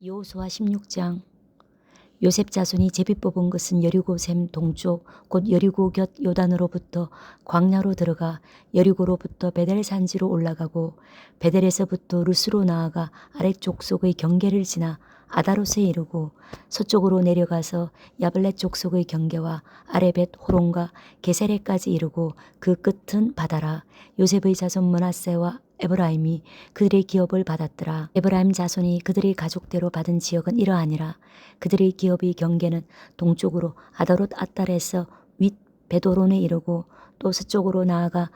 여호수아 16장. 요셉 자손이 제비 뽑은 것은 여리고 샘 동쪽 곧 여리고 곁 요단으로부터 광야로 들어가 여리고로부터 베델 산지로 올라가고 베델에서부터 루스로 나아가 아래쪽 속의 경계를 지나 아다롯에 이르고 서쪽으로 내려가서 야블렛 족속의 경계와 아레벳 호론과 게세레까지 이르고 그 끝은 바다라. 요셉의 자손 므낫세와 에브라임이 그들의 기업을 받았더라. 에브라임 자손이 그들의 가족대로 받은 지역은 이러하니라. 그들의 기업의 경계는 동쪽으로 아다롯 아달에서 윗 베도론에 이르고 또 서쪽으로 나아가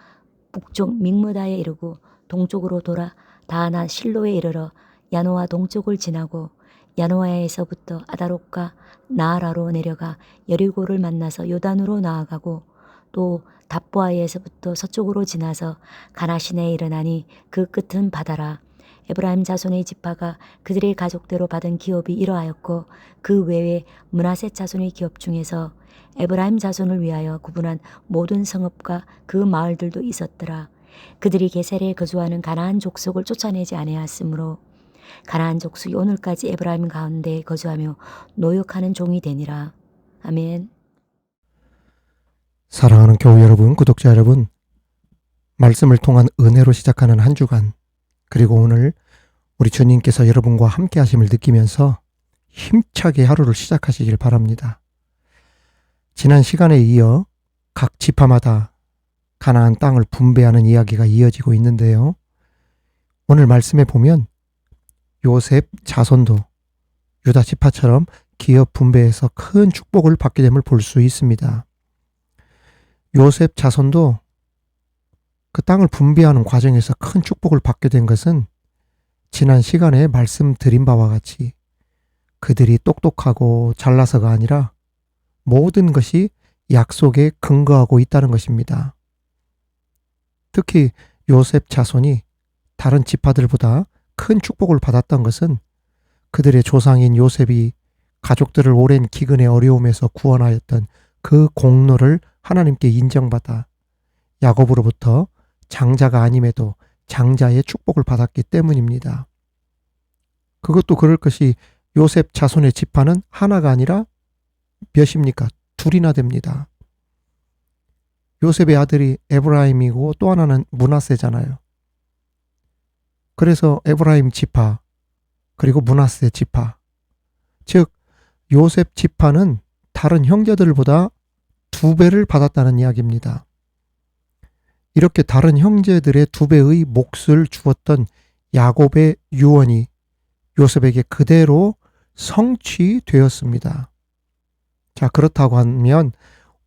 북쪽 믹므다에 이르고 동쪽으로 돌아 다하나 실로에 이르러 야노아 동쪽을 지나고 야노아에서부터 아다롯과 나아라로 내려가 여리고를 만나서 요단으로 나아가고 또 답보아에서부터 서쪽으로 지나서 가나시네에 이르나니 그 끝은 바다라. 에브라임 자손의 지파가 그들의 가족대로 받은 기업이 이러하였고 그 외에 므낫세 자손의 기업 중에서 에브라임 자손을 위하여 구분한 모든 성읍과 그 마을들도 있었더라. 그들이 게셀에 거주하는 가나안 족속을 쫓아내지 아니하였으므로 가나안 족속이 오늘까지 에브라임 가운데에 거주하며 노역하는 종이 되니라. 아멘. 사랑하는 교우 여러분, 구독자 여러분, 말씀을 통한 은혜로 시작하는 한 주간, 그리고 오늘 우리 주님께서 여러분과 함께 하심을 느끼면서 힘차게 하루를 시작하시길 바랍니다. 지난 시간에 이어 각 지파마다 가나안 땅을 분배하는 이야기가 이어지고 있는데요. 오늘 말씀에 보면 요셉 자손도 유다 지파처럼 기업 분배에서 큰 축복을 받게 됨을 볼 수 있습니다. 요셉 자손도 그 땅을 분배하는 과정에서 큰 축복을 받게 된 것은 지난 시간에 말씀드린 바와 같이 그들이 똑똑하고 잘나서가 아니라 모든 것이 약속에 근거하고 있다는 것입니다. 특히 요셉 자손이 다른 지파들보다 큰 축복을 받았던 것은 그들의 조상인 요셉이 가족들을 오랜 기근의 어려움에서 구원하였던 그 공로를 하나님께 인정받아 야곱으로부터 장자가 아님에도 장자의 축복을 받았기 때문입니다. 그것도 그럴 것이 요셉 자손의 지파는 하나가 아니라 몇입니까? 둘이나 됩니다. 요셉의 아들이 에브라임이고 또 하나는 므낫세잖아요. 그래서 에브라임 지파 그리고 므낫세 지파, 즉 요셉 지파는 다른 형제들보다 2배를 받았다는 이야기입니다. 이렇게 다른 형제들의 2배의 몫을 주었던 야곱의 유언이 요셉에게 그대로 성취되었습니다. 자, 그렇다고 하면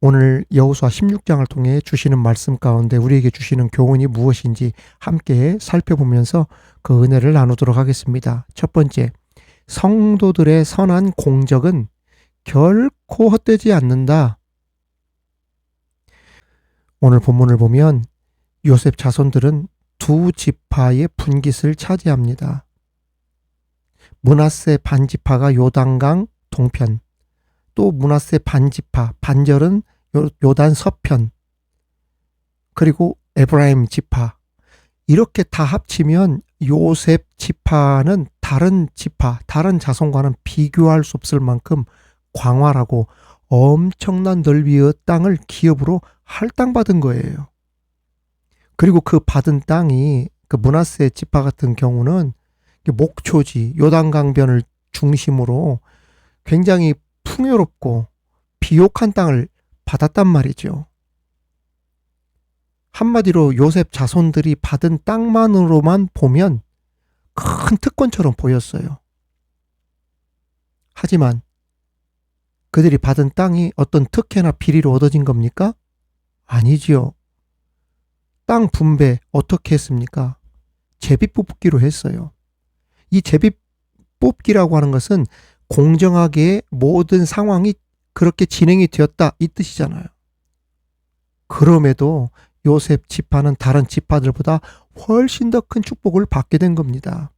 오늘 여호수아 16장을 통해 주시는 말씀 가운데 우리에게 주시는 교훈이 무엇인지 함께 살펴보면서 그 은혜를 나누도록 하겠습니다. 첫 번째, 성도들의 선한 공적은 결코 헛되지 않는다. 오늘 본문을 보면 요셉 자손들은 2 지파의 분깃을 차지합니다. 므낫세 반지파가 요단강 동편, 또 므낫세 반지파, 반절은 요단 서편, 그리고 에브라임 지파, 이렇게 다 합치면 요셉 지파는 다른 지파, 다른 자손과는 비교할 수 없을 만큼 광활하고 엄청난 넓이의 땅을 기업으로 할당받은 거예요. 그리고 그 받은 땅이 그 므낫세 지파 같은 경우는 목초지, 요단강변을 중심으로 굉장히 풍요롭고 비옥한 땅을 받았단 말이죠. 한마디로 요셉 자손들이 받은 땅만으로만 보면 큰 특권처럼 보였어요. 하지만 그들이 받은 땅이 어떤 특혜나 비리로 얻어진 겁니까? 아니지요. 땅 분배 어떻게 했습니까? 제비 뽑기로 했어요. 이 제비 뽑기라고 하는 것은 공정하게 모든 상황이 그렇게 진행이 되었다 이 뜻이잖아요. 그럼에도 요셉 지파는 다른 지파들보다 훨씬 더 큰 축복을 받게 된 겁니다.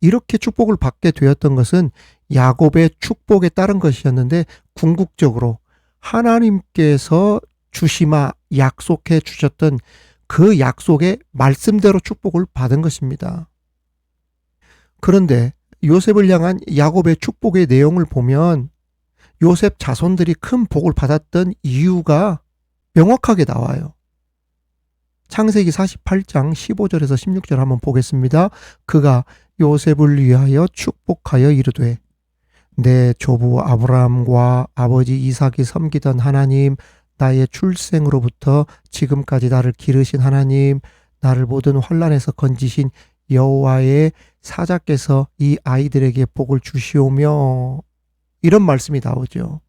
이렇게 축복을 받게 되었던 것은 야곱의 축복에 따른 것이었는데 궁극적으로 하나님께서 주시마 약속해 주셨던 그 약속의 말씀대로 축복을 받은 것입니다. 그런데 요셉을 향한 야곱의 축복의 내용을 보면 요셉 자손들이 큰 복을 받았던 이유가 명확하게 나와요. 창세기 48장 15절에서 16절 한번 보겠습니다. 그가 요셉을 위하여 축복하여 이르되 내 조부 아브라함과 아버지 이삭이 섬기던 하나님, 나의 출생으로부터 지금까지 나를 기르신 하나님, 나를 모든 환난에서 건지신 여호와의 사자께서 이 아이들에게 복을 주시오며, 이런 말씀이 나오죠.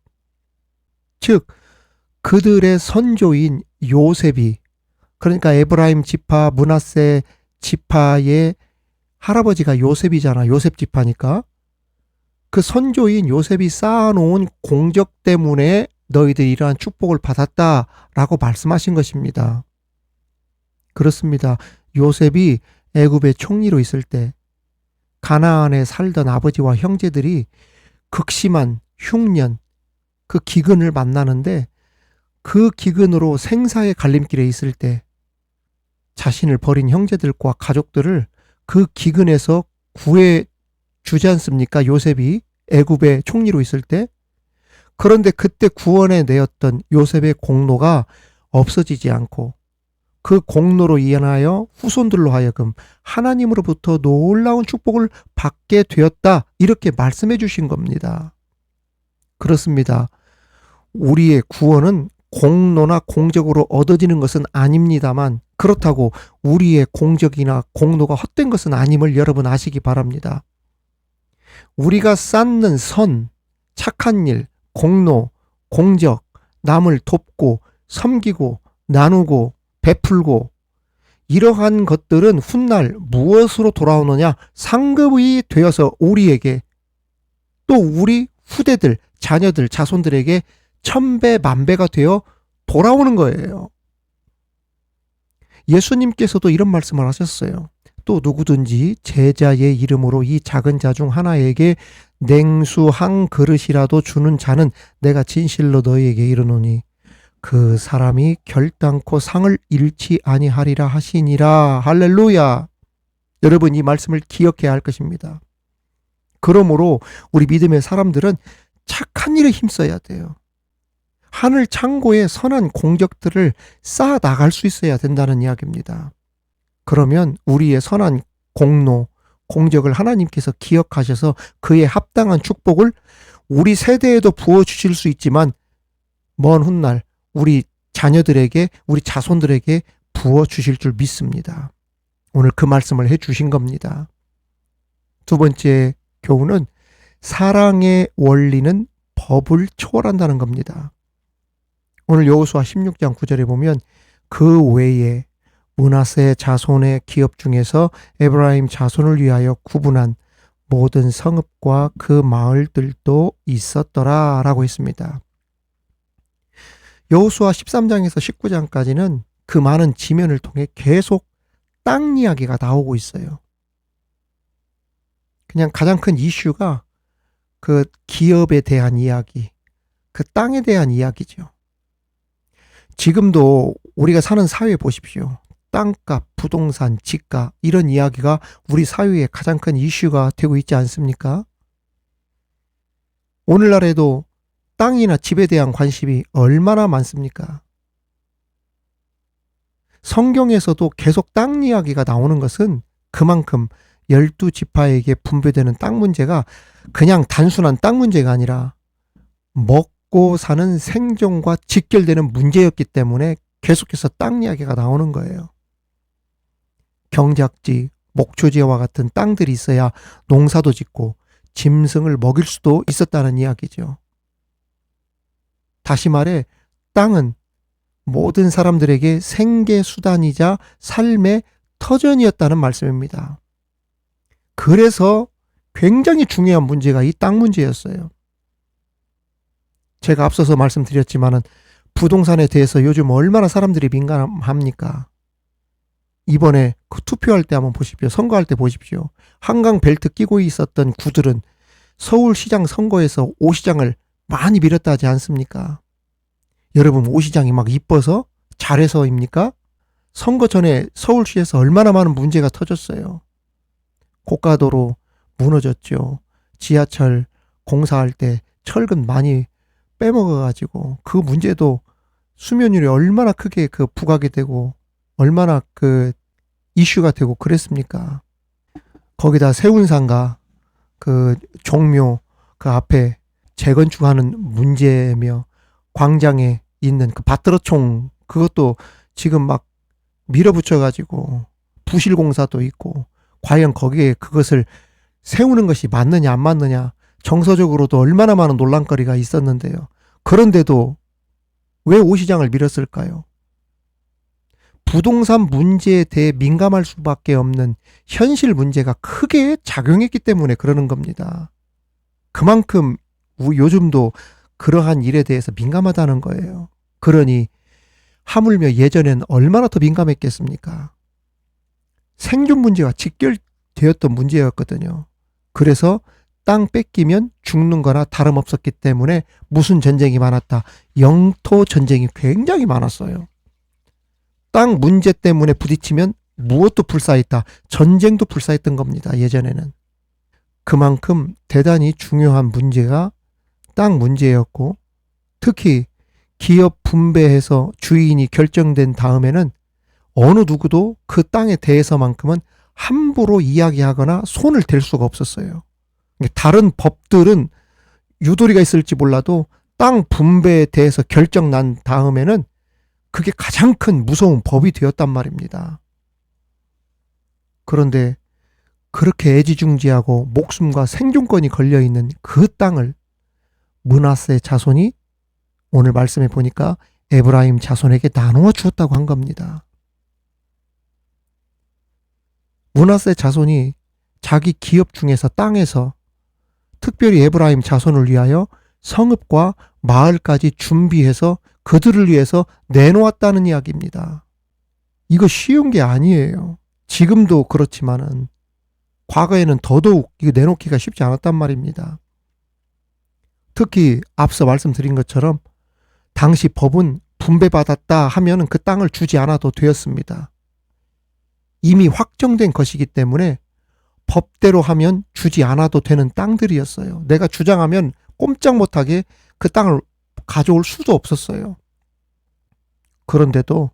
즉 그들의 선조인 요셉이, 그러니까 에브라임 지파, 므낫세 지파의 할아버지가 요셉이잖아. 요셉 지파니까. 그 선조인 요셉이 쌓아놓은 공적 때문에 너희들이 이러한 축복을 받았다라고 말씀하신 것입니다. 그렇습니다. 요셉이 애굽의 총리로 있을 때 가나안에 살던 아버지와 형제들이 극심한 흉년, 그 기근을 만나는데 그 기근으로 생사의 갈림길에 있을 때 자신을 버린 형제들과 가족들을 그 기근에서 구해 주지 않습니까? 요셉이 애굽의 총리로 있을 때. 그런데 그때 구원해 내었던 요셉의 공로가 없어지지 않고 그 공로로 인하여 후손들로 하여금 하나님으로부터 놀라운 축복을 받게 되었다, 이렇게 말씀해 주신 겁니다. 그렇습니다. 우리의 구원은 공로나 공적으로 얻어지는 것은 아닙니다만, 그렇다고 우리의 공적이나 공로가 헛된 것은 아님을 여러분 아시기 바랍니다. 우리가 쌓는 선, 착한 일, 공로, 공적, 남을 돕고 섬기고 나누고 베풀고, 이러한 것들은 훗날 무엇으로 돌아오느냐? 상급이 되어서 우리에게, 또 우리 후대들, 자녀들, 자손들에게 천배 만배가 되어 돌아오는 거예요. 예수님께서도 이런 말씀을 하셨어요. 또 누구든지 제자의 이름으로 이 작은 자 중 하나에게 냉수 한 그릇이라도 주는 자는 내가 진실로 너희에게 이르노니 그 사람이 결단코 상을 잃지 아니하리라 하시니라. 할렐루야. 여러분, 이 말씀을 기억해야 할 것입니다. 그러므로 우리 믿음의 사람들은 착한 일에 힘써야 돼요. 하늘 창고에 선한 공적들을 쌓아 나갈 수 있어야 된다는 이야기입니다. 그러면 우리의 선한 공로, 공적을 하나님께서 기억하셔서 그에 합당한 축복을 우리 세대에도 부어주실 수 있지만 먼 훗날 우리 자녀들에게, 우리 자손들에게 부어주실 줄 믿습니다. 오늘 그 말씀을 해주신 겁니다. 두 번째 교훈은 사랑의 원리는 법을 초월한다는 겁니다. 오늘 여호수아 16장 9절에 보면 그 외에 므낫세 자손의 기업 중에서 에브라임 자손을 위하여 구분한 모든 성읍과 그 마을들도 있었더라 라고 했습니다. 여호수아 13장에서 19장까지는 그 많은 지면을 통해 계속 땅 이야기가 나오고 있어요. 그냥 가장 큰 이슈가 그 기업에 대한 이야기, 그 땅에 대한 이야기죠. 지금도 우리가 사는 사회 보십시오. 땅값, 부동산, 집값, 이런 이야기가 우리 사회의 가장 큰 이슈가 되고 있지 않습니까? 오늘날에도 땅이나 집에 대한 관심이 얼마나 많습니까? 성경에서도 계속 땅 이야기가 나오는 것은 그만큼 12지파에게 분배되는 땅 문제가 그냥 단순한 땅 문제가 아니라 먹고 사는 생존과 직결되는 문제였기 때문에 계속해서 땅 이야기가 나오는 거예요. 경작지, 목초지와 같은 땅들이 있어야 농사도 짓고 짐승을 먹일 수도 있었다는 이야기죠. 다시 말해 땅은 모든 사람들에게 생계 수단이자 삶의 터전이었다는 말씀입니다. 그래서 굉장히 중요한 문제가 이 땅 문제였어요. 제가 앞서서 말씀드렸지만은 부동산에 대해서 요즘 얼마나 사람들이 민감합니까? 이번에 그 투표할 때 한번 보십시오. 선거할 때 보십시오. 한강 벨트 끼고 있었던 구들은 서울시장 선거에서 오시장을 많이 밀었다 하지 않습니까? 여러분, 오시장이 막 이뻐서 잘해서입니까? 선거 전에 서울시에서 얼마나 많은 문제가 터졌어요. 고가도로, 무너졌죠. 지하철 공사할 때 철근 많이 빼먹어가지고 그 문제도 수면율이 얼마나 크게 그 부각이 되고 얼마나 그 이슈가 되고 그랬습니까? 거기다 세운상가 그 종묘 그 앞에 재건축하는 문제며 광장에 있는 그 밭드러총 그것도 지금 막 밀어붙여가지고 부실공사도 있고 과연 거기에 그것을 세우는 것이 맞느냐 안 맞느냐 정서적으로도 얼마나 많은 논란거리가 있었는데요. 그런데도 왜 오시장을 밀었을까요? 부동산 문제에 대해 민감할 수밖에 없는 현실 문제가 크게 작용했기 때문에 그러는 겁니다. 그만큼 요즘도 그러한 일에 대해서 민감하다는 거예요. 그러니 하물며 예전엔 얼마나 더 민감했겠습니까? 생존 문제와 직결되었던 문제였거든요. 그래서 땅 뺏기면 죽는 거나 다름없었기 때문에 무슨 전쟁이 많았다. 영토 전쟁이 굉장히 많았어요. 땅 문제 때문에 부딪히면 무엇도 불사했다. 전쟁도 불사했던 겁니다. 예전에는. 그만큼 대단히 중요한 문제가 땅 문제였고 특히 기업 분배해서 주인이 결정된 다음에는 어느 누구도 그 땅에 대해서만큼은 함부로 이야기하거나 손을 댈 수가 없었어요. 다른 법들은 유도리가 있을지 몰라도 땅 분배에 대해서 결정 난 다음에는 그게 가장 큰 무서운 법이 되었단 말입니다. 그런데 그렇게 애지중지하고 목숨과 생존권이 걸려있는 그 땅을 므낫세 자손이 오늘 말씀해 보니까 에브라임 자손에게 나누어 주었다고 한 겁니다. 므낫세 자손이 자기 기업 중에서 땅에서 특별히 에브라임 자손을 위하여 성읍과 마을까지 준비해서 그들을 위해서 내놓았다는 이야기입니다. 이거 쉬운 게 아니에요. 지금도 그렇지만은 과거에는 더더욱 이거 내놓기가 쉽지 않았단 말입니다. 특히 앞서 말씀드린 것처럼 당시 법은 분배받았다 하면 그 땅을 주지 않아도 되었습니다. 이미 확정된 것이기 때문에 법대로 하면 주지 않아도 되는 땅들이었어요. 내가 주장하면 꼼짝 못하게 그 땅을 가져올 수도 없었어요. 그런데도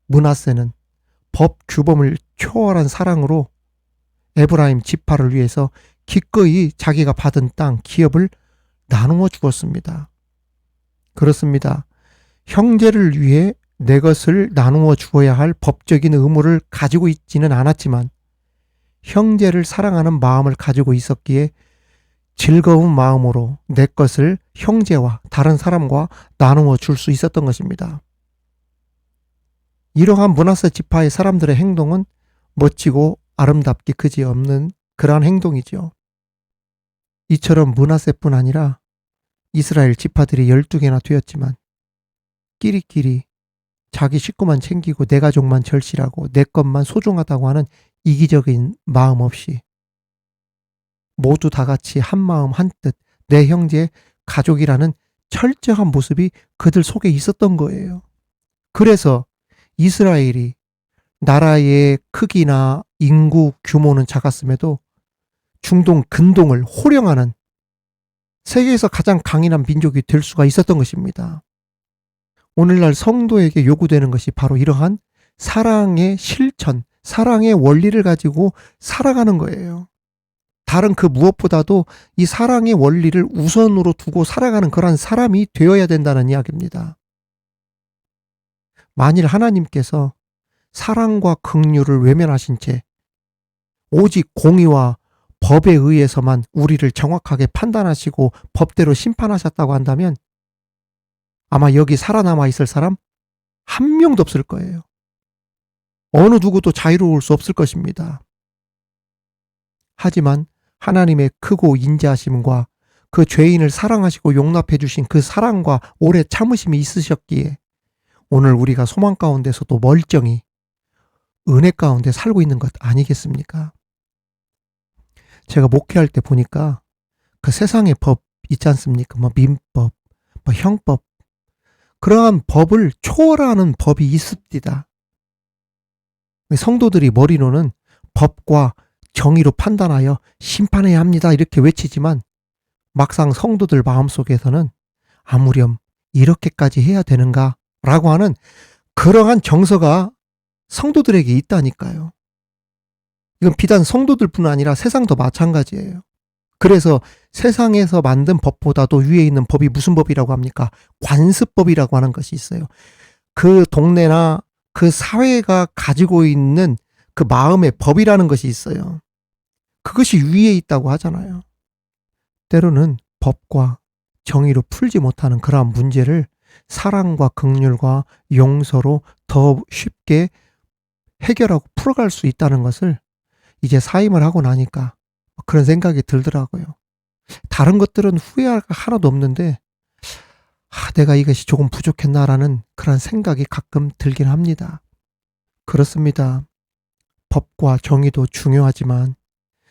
므낫세는 법 규범을 초월한 사랑으로 에브라임 지파를 위해서 기꺼이 자기가 받은 땅, 기업을 나누어 주었습니다. 그렇습니다. 형제를 위해 내 것을 나누어 주어야 할 법적인 의무를 가지고 있지는 않았지만 형제를 사랑하는 마음을 가지고 있었기에 즐거운 마음으로 내 것을 형제와 다른 사람과 나누어 줄 수 있었던 것입니다. 이러한 므낫세 지파의 사람들의 행동은 멋지고 아름답기 그지없는 그러한 행동이죠. 이처럼 므낫세뿐 아니라 이스라엘 지파들이 12개나 되었지만 끼리끼리 자기 식구만 챙기고 내 가족만 절실하고 내 것만 소중하다고 하는 이기적인 마음 없이 모두 다 같이 한 마음 한 뜻 내 형제 가족이라는 철저한 모습이 그들 속에 있었던 거예요. 그래서 이스라엘이 나라의 크기나 인구 규모는 작았음에도 중동 근동을 호령하는 세계에서 가장 강인한 민족이 될 수가 있었던 것입니다. 오늘날 성도에게 요구되는 것이 바로 이러한 사랑의 실천, 사랑의 원리를 가지고 살아가는 거예요. 다른 그 무엇보다도 이 사랑의 원리를 우선으로 두고 살아가는 그러한 사람이 되어야 된다는 이야기입니다. 만일 하나님께서 사랑과 긍휼을 외면하신 채 오직 공의와 법에 의해서만 우리를 정확하게 판단하시고 법대로 심판하셨다고 한다면 아마 여기 살아남아 있을 사람 한 명도 없을 거예요. 어느 누구도 자유로울 수 없을 것입니다. 하지만 하나님의 크고 인자하심과 그 죄인을 사랑하시고 용납해 주신 그 사랑과 오래 참으심이 있으셨기에 오늘 우리가 소망 가운데서도 멀쩡히 은혜 가운데 살고 있는 것 아니겠습니까? 제가 목회할 때 보니까 그 세상의 법 있지 않습니까? 뭐 민법, 뭐 형법, 그러한 법을 초월하는 법이 있습니다. 성도들이 머리로는 법과 정의로 판단하여 심판해야 합니다. 이렇게 외치지만 막상 성도들 마음속에서는 아무렴 이렇게까지 해야 되는가? 라고 하는 그러한 정서가 성도들에게 있다니까요. 이건 비단 성도들뿐 아니라 세상도 마찬가지예요. 그래서 세상에서 만든 법보다도 위에 있는 법이 무슨 법이라고 합니까? 관습법이라고 하는 것이 있어요. 그 동네나 그 사회가 가지고 있는 그 마음의 법이라는 것이 있어요. 그것이 위에 있다고 하잖아요. 때로는 법과 정의로 풀지 못하는 그러한 문제를 사랑과 긍휼과 용서로 더 쉽게 해결하고 풀어갈 수 있다는 것을 이제 사임을 하고 나니까 그런 생각이 들더라고요. 다른 것들은 후회할 거 하나도 없는데 내가 이것이 조금 부족했나라는 그런 생각이 가끔 들긴 합니다. 그렇습니다. 법과 정의도 중요하지만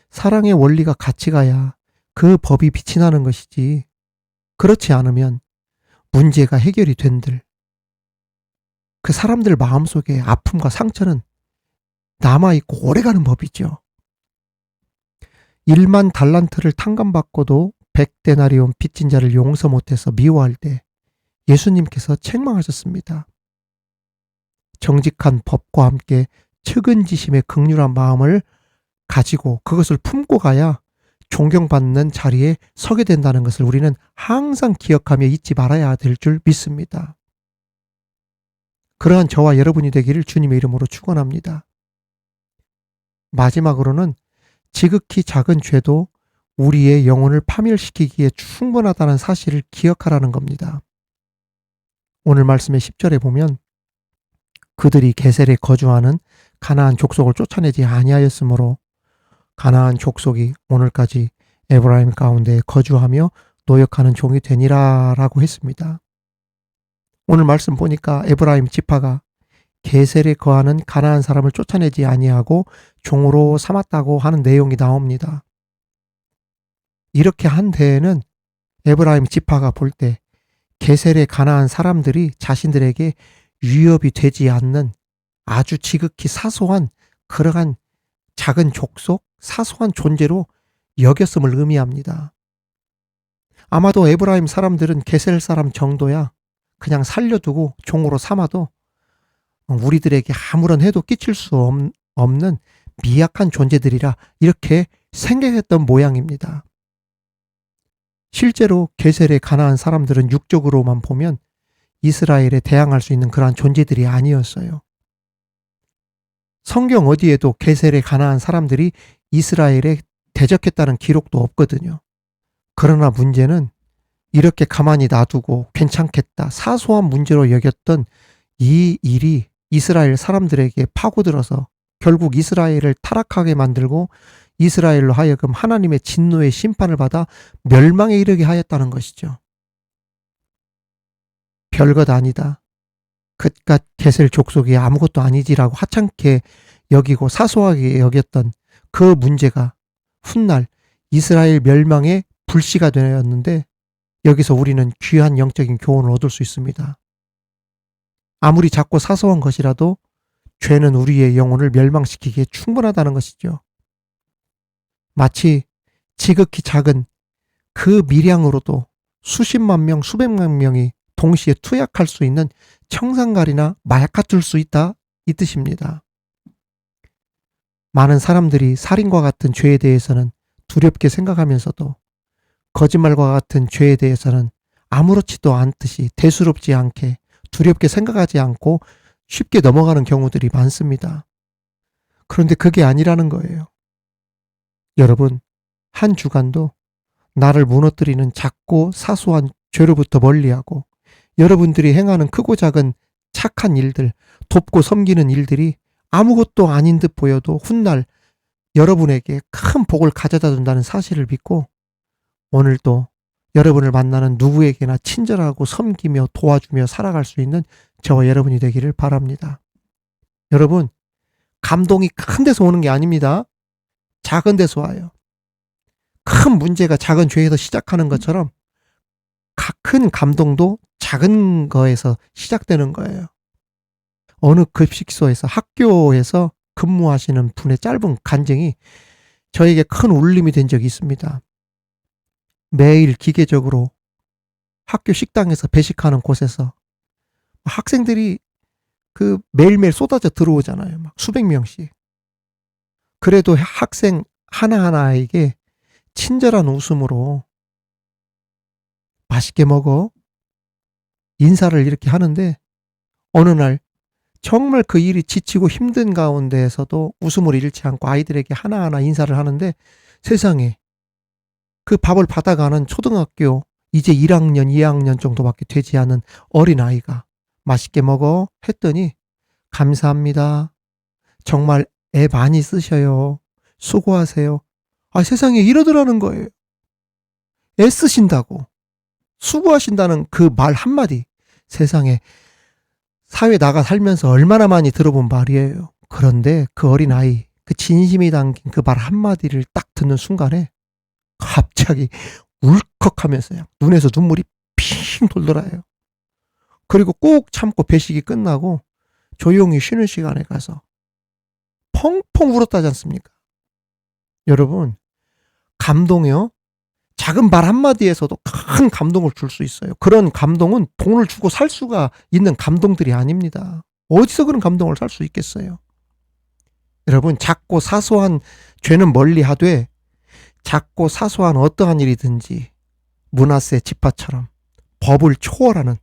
사랑의 원리가 같이 가야 그 법이 빛이 나는 것이지, 그렇지 않으면 문제가 해결이 된들 그 사람들 마음속에 아픔과 상처는 남아있고 오래가는 법이죠. 1만 달란트를 탕감받고도 100데나리온 빚진 자를 용서 못해서 미워할 때 예수님께서 책망하셨습니다. 정직한 법과 함께 측은지심의 긍휼한 마음을 가지고 그것을 품고 가야 존경받는 자리에 서게 된다는 것을 우리는 항상 기억하며 잊지 말아야 될 줄 믿습니다. 그러한 저와 여러분이 되기를 주님의 이름으로 축원합니다. 마지막으로는 지극히 작은 죄도 우리의 영혼을 파멸시키기에 충분하다는 사실을 기억하라는 겁니다. 오늘 말씀의 10절에 보면 그들이 게셀에 거주하는 가나안 족속을 쫓아내지 아니하였으므로 가나안 족속이 오늘까지 에브라임 가운데 거주하며 노역하는 종이 되니라 라고 했습니다. 오늘 말씀 보니까 에브라임 지파가 게셀에 거하는 가나안 사람을 쫓아내지 아니하고 종으로 삼았다고 하는 내용이 나옵니다. 이렇게 한 데에는 에브라임 지파가 볼 때 게셀의 가나안 사람들이 자신들에게 위협이 되지 않는 아주 지극히 사소한 그러한 작은 족속, 사소한 존재로 여겼음을 의미합니다. 아마도 에브라임 사람들은 게셀 사람 정도야 그냥 살려두고 종으로 삼아도 우리들에게 아무런 해도 끼칠 수 없는 미약한 존재들이라 이렇게 생각했던 모양입니다. 실제로 게셀의 가나안 사람들은 육적으로만 보면 이스라엘에 대항할 수 있는 그러한 존재들이 아니었어요. 성경 어디에도 게셀의 가나안 사람들이 이스라엘에 대적했다는 기록도 없거든요. 그러나 문제는 이렇게 가만히 놔두고 괜찮겠다, 사소한 문제로 여겼던 이 일이 이스라엘 사람들에게 파고들어서 결국 이스라엘을 타락하게 만들고 이스라엘로 하여금 하나님의 진노의 심판을 받아 멸망에 이르게 하였다는 것이죠. 별것 아니다, 그깟 게셀 족속이 아무것도 아니지라고 하찮게 여기고 사소하게 여겼던 그 문제가 훗날 이스라엘 멸망의 불씨가 되었는데, 여기서 우리는 귀한 영적인 교훈을 얻을 수 있습니다. 아무리 작고 사소한 것이라도 죄는 우리의 영혼을 멸망시키기에 충분하다는 것이죠. 마치 지극히 작은 그 미량으로도 수십만 명, 수백만 명이 동시에 투약할 수 있는 청산가리나 마약 같을 수 있다, 이 뜻입니다. 많은 사람들이 살인과 같은 죄에 대해서는 두렵게 생각하면서도 거짓말과 같은 죄에 대해서는 아무렇지도 않듯이 대수롭지 않게 두렵게 생각하지 않고 쉽게 넘어가는 경우들이 많습니다. 그런데 그게 아니라는 거예요. 여러분, 한 주간도 나를 무너뜨리는 작고 사소한 죄로부터 멀리하고 여러분들이 행하는 크고 작은 착한 일들, 돕고 섬기는 일들이 아무것도 아닌 듯 보여도 훗날 여러분에게 큰 복을 가져다 준다는 사실을 믿고 오늘도 여러분을 만나는 누구에게나 친절하고 섬기며 도와주며 살아갈 수 있는 저와 여러분이 되기를 바랍니다. 여러분, 감동이 큰 데서 오는 게 아닙니다. 작은 데서 와요. 큰 문제가 작은 죄에서 시작하는 것처럼 큰 감동도 작은 거에서 시작되는 거예요. 어느 급식소에서, 학교에서 근무하시는 분의 짧은 간증이 저에게 큰 울림이 된 적이 있습니다. 매일 기계적으로 학교 식당에서 배식하는 곳에서 학생들이 그 매일매일 쏟아져 들어오잖아요. 막 수백 명씩. 그래도 학생 하나하나에게 친절한 웃음으로 맛있게 먹어 인사를 이렇게 하는데, 어느 날 정말 그 일이 지치고 힘든 가운데에서도 웃음을 잃지 않고 아이들에게 하나하나 인사를 하는데, 세상에 그 밥을 받아가는 초등학교 이제 1학년, 2학년 정도밖에 되지 않은 어린아이가 맛있게 먹어 했더니, 감사합니다. 정말 애 많이 쓰셔요. 수고하세요. 아, 세상에 이러더라는 거예요. 애쓰신다고, 수고하신다는 그 말 한마디, 세상에 사회 나가 살면서 얼마나 많이 들어본 말이에요. 그런데 그 어린아이, 그 진심이 담긴 그 말 한마디를 딱 듣는 순간에 갑자기 울컥하면서 눈에서 눈물이 핑 돌더라요. 그리고 꾹 참고 배식이 끝나고 조용히 쉬는 시간에 가서 펑펑 울었다지 않습니까? 여러분, 감동이요, 작은 말 한마디에서도 큰 감동을 줄 수 있어요. 그런 감동은 돈을 주고 살 수가 있는 감동들이 아닙니다. 어디서 그런 감동을 살 수 있겠어요? 여러분, 작고 사소한 죄는 멀리 하되 작고 사소한 어떠한 일이든지 문하세 지파처럼 법을 초월하는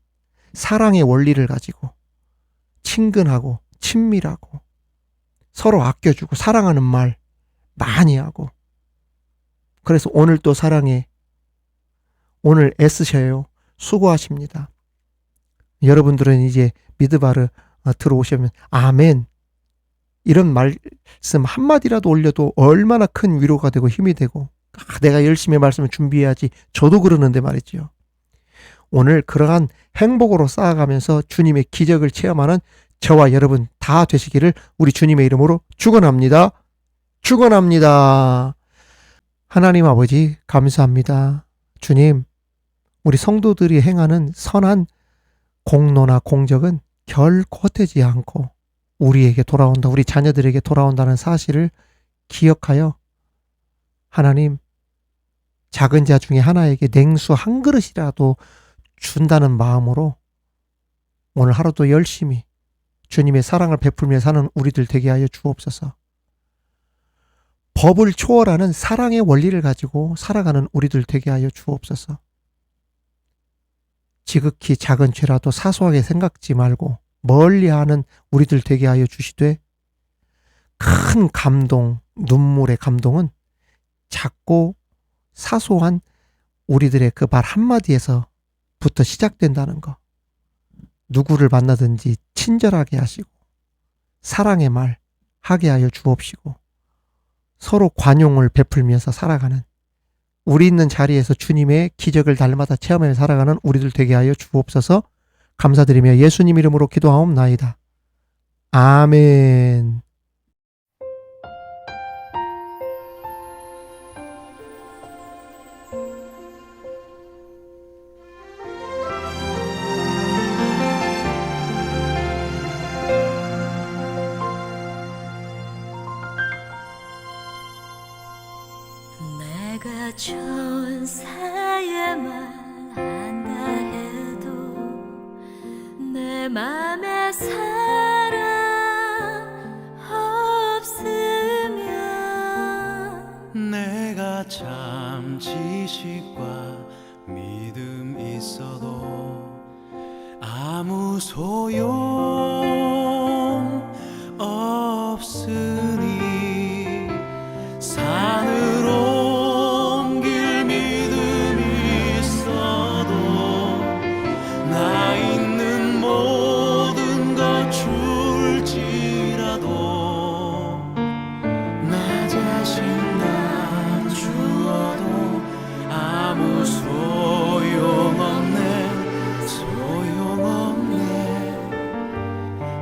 사랑의 원리를 가지고 친근하고 친밀하고 서로 아껴주고 사랑하는 말 많이 하고, 그래서 오늘 또 사랑해, 오늘 애쓰셔요, 수고하십니다. 여러분들은 이제 미드바르 들어오시면 아멘 이런 말씀 한마디라도 올려도 얼마나 큰 위로가 되고 힘이 되고, 내가 열심히 말씀을 준비해야지, 저도 그러는데 말이지요. 오늘 그러한 행복으로 쌓아가면서 주님의 기적을 체험하는 저와 여러분 다 되시기를 우리 주님의 이름으로 축원합니다. 축원합니다. 하나님 아버지, 감사합니다. 주님, 우리 성도들이 행하는 선한 공로나 공적은 결코 헛되지 않고 우리에게 돌아온다, 우리 자녀들에게 돌아온다는 사실을 기억하여 하나님, 작은 자 중에 하나에게 냉수 한 그릇이라도 준다는 마음으로 오늘 하루도 열심히 주님의 사랑을 베풀며 사는 우리들 되게 하여 주옵소서. 법을 초월하는 사랑의 원리를 가지고 살아가는 우리들 되게 하여 주옵소서. 지극히 작은 죄라도 사소하게 생각지 말고 멀리하는 우리들 되게 하여 주시되, 큰 감동, 눈물의 감동은 작고 사소한 우리들의 그 말 한마디에서부터 시작된다는 거. 누구를 만나든지 친절하게 하시고 사랑의 말 하게 하여 주옵시고, 서로 관용을 베풀면서 살아가는, 우리 있는 자리에서 주님의 기적을 날마다 체험하며 살아가는 우리들 되게 하여 주옵소서. 감사드리며 예수님 이름으로 기도하옵나이다. 아멘. 내가 천사의 말한다 해도 내 맘에 사랑 없으면 내가 참 지식과 믿음 있어도 아무 소용 없으니, 산으로 옮길 믿음 있어도 나 있는 모든 것 줄지라도 나 자신 낮추어도 아무 소용없네,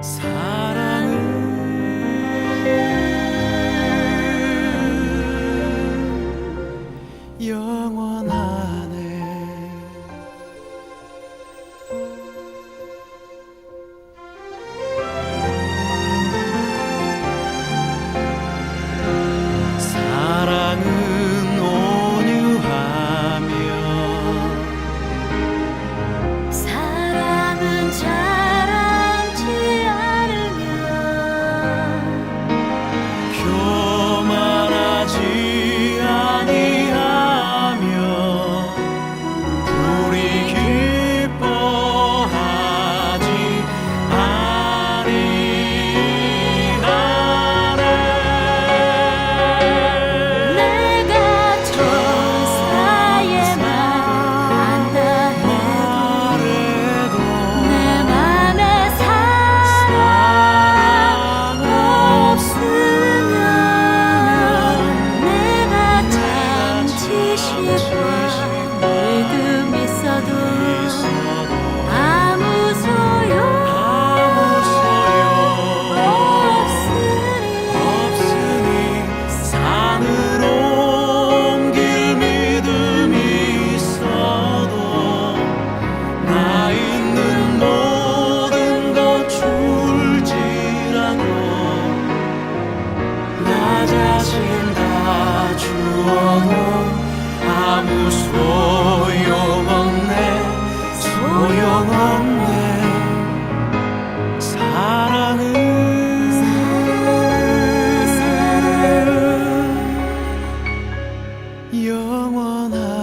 사랑은 영원하네. 사랑 지식과 믿음 있어도 아무 소용 없으니 산으로 옮길 믿음이 있어도 나 있는 모든 것 줄지라도 나 자신 다 주어도 아무 소용없네 소용없네 사랑은 영원하네